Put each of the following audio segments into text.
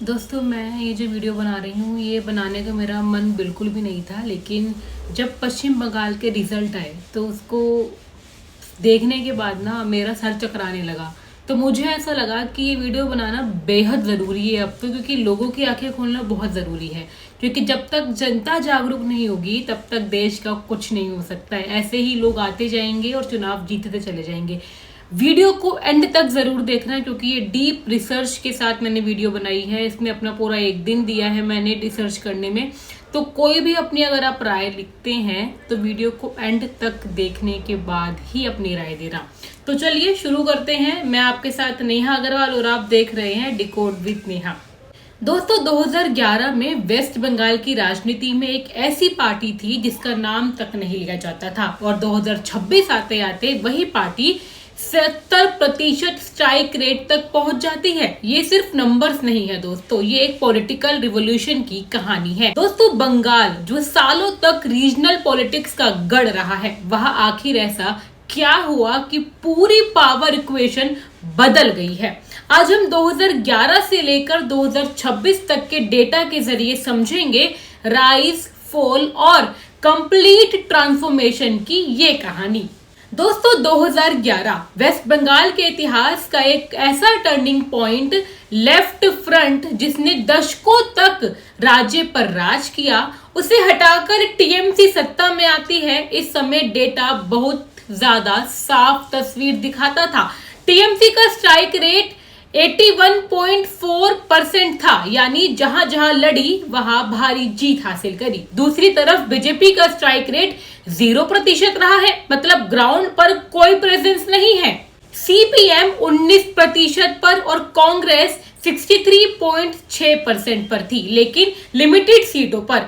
दोस्तों, मैं ये जो वीडियो बना रही हूँ, ये बनाने का मेरा मन बिल्कुल भी नहीं था। लेकिन जब पश्चिम बंगाल के रिजल्ट आए तो उसको देखने के बाद ना मेरा सर चकराने लगा। तो मुझे ऐसा लगा कि ये वीडियो बनाना बेहद ज़रूरी है अब तो, क्योंकि लोगों की आंखें खोलना बहुत ज़रूरी है। क्योंकि जब तक जनता जागरूक नहीं होगी तब तक देश का कुछ नहीं हो सकता है। ऐसे ही लोग आते जाएंगे और चुनाव जीतते चले जाएंगे। वीडियो को एंड तक जरूर देखना, क्योंकि ये डीप रिसर्च के साथ मैंने वीडियो बनाई है। इसमें अपना पूरा एक दिन दिया है मैंने रिसर्च करने में। तो कोई भी अपनी अगर आप राय लिखते हैं तो वीडियो को एंड तक देखने के बाद ही अपनी राय देना। तो चलिए शुरू करते हैं। मैं आपके साथ नेहा अग्रवाल और आप देख रहे हैं डिकोड विद नेहा। दोस्तों, 2011 में वेस्ट बंगाल की राजनीति में एक ऐसी पार्टी थी जिसका नाम तक नहीं लिया जाता था, और 2026 आते आते वही पार्टी 70% स्ट्राइक रेट तक पहुंच जाती है। ये सिर्फ नंबर्स नहीं है दोस्तों, ये एक पॉलिटिकल रिवॉल्यूशन की कहानी है। दोस्तों, बंगाल जो सालों तक रीजनल पॉलिटिक्स का गढ़ रहा है, वहां आखिर ऐसा क्या हुआ कि पूरी पावर इक्वेशन बदल गई है। आज हम 2011 से लेकर 2026 तक के डेटा के जरिए समझेंगे राइज, फॉल और कंप्लीट ट्रांसफॉर्मेशन की ये कहानी। दोस्तों, 2011 वेस्ट बंगाल के इतिहास का एक ऐसा टर्निंग पॉइंट, लेफ्ट फ्रंट जिसने दशकों तक राज्य पर राज किया, उसे हटाकर टीएमसी सत्ता में आती है। इस समय डेटा बहुत ज्यादा साफ तस्वीर दिखाता था। टीएमसी का स्ट्राइक रेट 81.4% था, यानी जहां जहां लड़ी वहां भारी जीत हासिल करी। दूसरी तरफ बीजेपी का स्ट्राइक रेट 0% रहा है, मतलब ग्राउंड पर कोई प्रेजेंस नहीं है। सीपीएम 19% पर और कांग्रेस 63.6% पर थी, लेकिन लिमिटेड सीटों पर।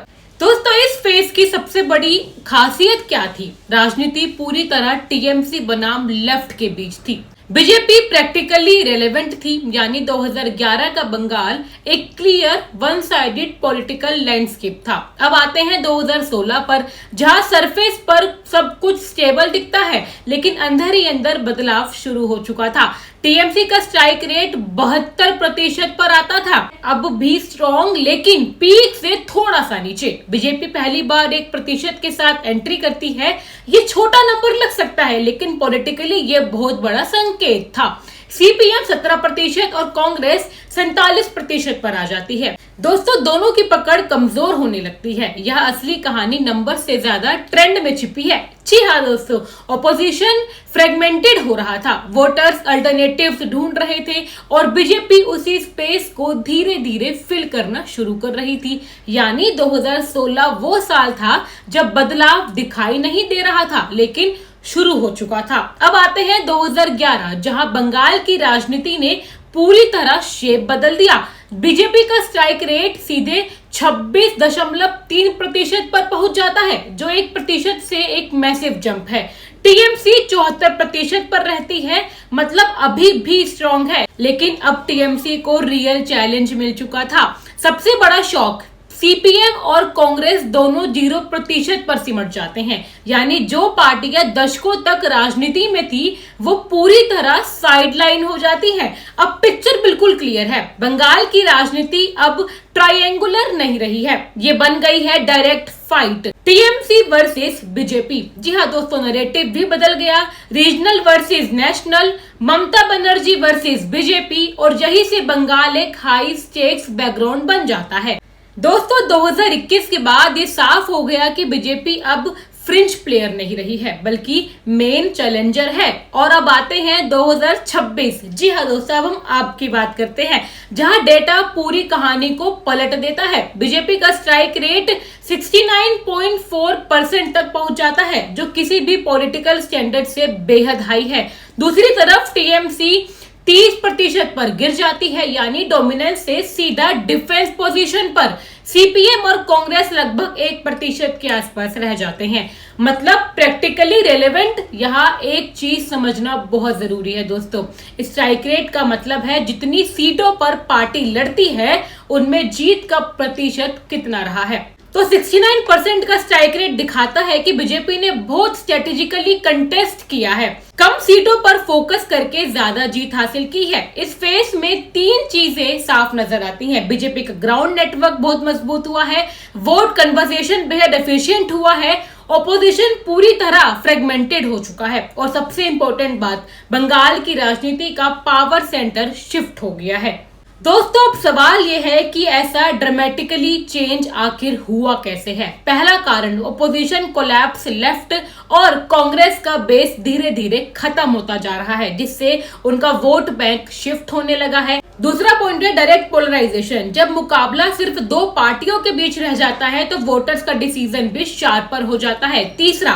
दोस्तों, इस फेज की सबसे बड़ी खासियत क्या थी? राजनीति पूरी तरह टीएमसी बनाम लेफ्ट के बीच थी। बीजेपी प्रैक्टिकली रेलेवेंट थी, यानी 2011 का बंगाल एक clear one sided political landscape था। अब आते हैं 2016 पर, जहां सरफेस पर सब कुछ स्टेबल दिखता है, लेकिन अंदर ही अंदर बदलाव शुरू हो चुका था। टीएमसी का स्ट्राइक रेट 72% पर आता था, अब भी स्ट्रॉन्ग लेकिन पीक से थोड़ा सा नीचे। बीजेपी पहली बार 1% के साथ एंट्री करती है। ये छोटा नंबर लग सकता है, लेकिन पॉलिटिकली ये बहुत बड़ा संकेत था। सीपीएम 17% और कांग्रेस 47% पर आ जाती है। दोस्तों, दोनों की पकड़ कमजोर होने लगती है। यह असली कहानी नंबर से ज्यादा ट्रेंड में छिपी है। जी हाँ दोस्तों, ऑपोजिशन फ्रेगमेंटेड हो रहा था, वोटर्स अल्टरनेटिव्स ढूंढ रहे थे और बीजेपी उसी स्पेस को धीरे धीरे फिल करना शुरू कर रही थी। यानी 2016 वो साल था जब बदलाव दिखाई नहीं दे रहा था, लेकिन शुरू हो चुका था। अब आते हैं 2011, जहां बंगाल की राजनीति ने पूरी तरह शेप बदल दिया। बीजेपी का स्ट्राइक रेट सीधे 26.3% पर पहुंच जाता है, जो 1% से एक मैसिव जंप है। टीएमसी 74% पर रहती है, मतलब अभी भी स्ट्रॉन्ग है, लेकिन अब टीएमसी को रियल चैलेंज मिल चुका था। सबसे बड़ा शॉक, सीपीएम और कांग्रेस दोनों 0% पर सिमट जाते हैं। यानी जो पार्टियां दशकों तक राजनीति में थी वो पूरी तरह साइडलाइन हो जाती हैं। अब पिक्चर बिल्कुल क्लियर है, बंगाल की राजनीति अब ट्रायंगुलर नहीं रही है, ये बन गई है direct fight, TMC versus BJP. जी हाँ दोस्तों, नैरेटिव भी बदल गया, regional versus national, Mamata Banerjee versus BJP, और यही से बंगाल एक हाई स्टेक्स बैकग्राउंड बन जाता है। दोस्तों, 2021 के बाद ये साफ हो गया कि बीजेपी अब फ्रिंज प्लेयर नहीं रही है, बल्कि मेन चैलेंजर है। और अब आते हैं 2026। जी हाँ दोस्तों, अब हम आपकी बात करते हैं, जहां डेटा पूरी कहानी को पलट देता है। बीजेपी का स्ट्राइक रेट 69.4% तक पहुंच जाता है, जो किसी भी पॉलिटिकल स्टैंडर्ड से बेहद हाई है। दूसरी तरफ टीएमसी 30% पर गिर जाती है, यानी डोमिनेंस से सीधा डिफेंस पोजीशन पर। सीपीएम और कांग्रेस लगभग 1% के आसपास रह जाते हैं। मतलब प्रैक्टिकली रेलेवेंट। यहाँ एक चीज समझना बहुत जरूरी है दोस्तों, स्ट्राइक रेट का मतलब है जितनी सीटों पर पार्टी लड़ती है उनमें जीत का प्रतिशत कितना रहा है। तो 69% का स्ट्राइक रेट दिखाता है कि बीजेपी ने बहुत स्ट्रेटेजिकली कंटेस्ट किया है, कम सीटों पर फोकस करके ज्यादा जीत हासिल की है। इस फेस में 3 चीजें साफ नजर आती हैं। बीजेपी का ग्राउंड नेटवर्क बहुत मजबूत हुआ है, वोट कन्वर्सेशन बेहद एफिशिएंट हुआ है, ऑपोजिशन पूरी तरह फ्रेगमेंटेड हो चुका है और सबसे इंपॉर्टेंट बात, बंगाल की राजनीति का पावर सेंटर शिफ्ट हो गया है। दोस्तों अब सवाल यह है कि ऐसा ड्रामेटिकली चेंज आखिर हुआ कैसे है। पहला कारण, ऑपोजिशन कोलैप्स लेफ्ट और कांग्रेस का बेस धीरे धीरे खत्म होता जा रहा है, जिससे उनका वोट बैंक शिफ्ट होने लगा है। दूसरा पॉइंट है डायरेक्ट पोलराइजेशन। जब मुकाबला सिर्फ 2 पार्टियों के बीच रह जाता है तो वोटर्स का डिसीजन भी शार्पर हो जाता है। तीसरा,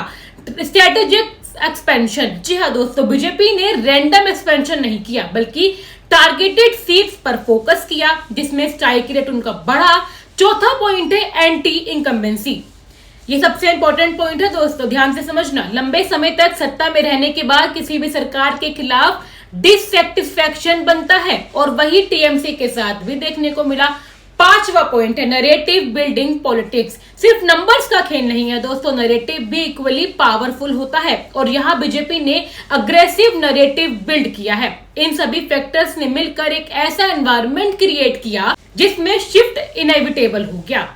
स्ट्रेटेजिक एक्सपेंशन। जी हाँ दोस्तों, बीजेपी ने रैंडम एक्सपेंशन नहीं किया बल्कि टारगेटेड सीट्स पर फोकस किया, जिसमें स्ट्राइक रेट उनका बढ़ा। चौथा पॉइंट है एंटी इनकम्बेंसी। ये सबसे इंपॉर्टेंट पॉइंट है दोस्तों, ध्यान से समझना। लंबे समय तक सत्ता में रहने के बाद किसी भी सरकार के खिलाफ डिससेटिस्फैक्शन बनता है और वही टीएमसी के साथ भी देखने को मिला। 5वां पॉइंट है नरेटिव बिल्डिंग पॉलिटिक्स। सिर्फ नंबर्स का खेल नहीं है दोस्तों, नरेटिव भी इक्वली पावरफुल होता है और यहाँ बीजेपी ने अग्रेसिव नरेटिव बिल्ड किया है। इन सभी फैक्टर्स ने मिलकर एक ऐसा एनवायरनमेंट क्रिएट किया जिसमें शिफ्ट इनएविटेबल हो गया।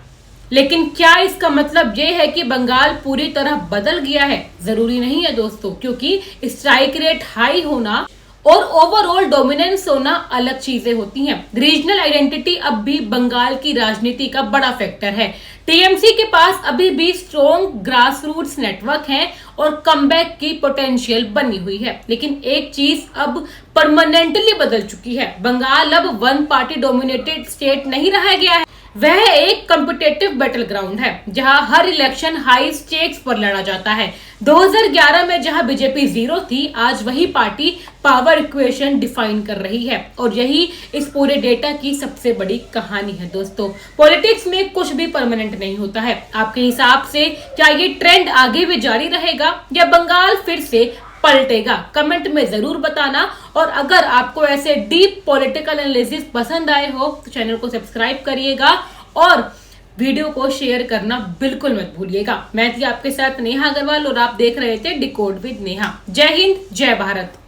लेकिन क्या इसका मतलब ये है कि बंगाल पूरी तरह बदल गया है? जरूरी नहीं है दोस्तों, क्योंकि स्ट्राइक रेट हाई होना और ओवरऑल डोमिनेंस होना अलग चीजें होती हैं। रीजनल आइडेंटिटी अब भी बंगाल की राजनीति का बड़ा फैक्टर है। टीएमसी के पास अभी भी स्ट्रॉन्ग ग्रास रूट्स नेटवर्क है और कमबैक की पोटेंशियल बनी हुई है। लेकिन एक चीज अब परमानेंटली बदल चुकी है। बंगाल अब 1 पार्टी डोमिनेटेड स्टेट नहीं रह गया है, वह एक कॉम्पिटिटिव बैटल ग्राउंड है जहां हर इलेक्शन हाई स्टेक्स पर लड़ा जाता है। 2011 में जहां बीजेपी 0 थी, आज वही पार्टी पावर इक्वेशन डिफाइन कर रही है और यही इस पूरे डेटा की सबसे बड़ी कहानी है दोस्तों। पॉलिटिक्स में कुछ भी परमानेंट नहीं होता है। आपके हिसाब से क्या ये ट्रेंड आगे भी जारी रहेगा या बंगाल फिर से पलटेगा? कमेंट में जरूर बताना। और अगर आपको ऐसे डीप पॉलिटिकल एनालिसिस पसंद आए हो तो चैनल को सब्सक्राइब करिएगा और वीडियो को शेयर करना बिल्कुल मत भूलिएगा। मैं थी आपके साथ नेहा अग्रवाल और आप देख रहे थे डिकोड विद नेहा। जय हिंद, जय भारत।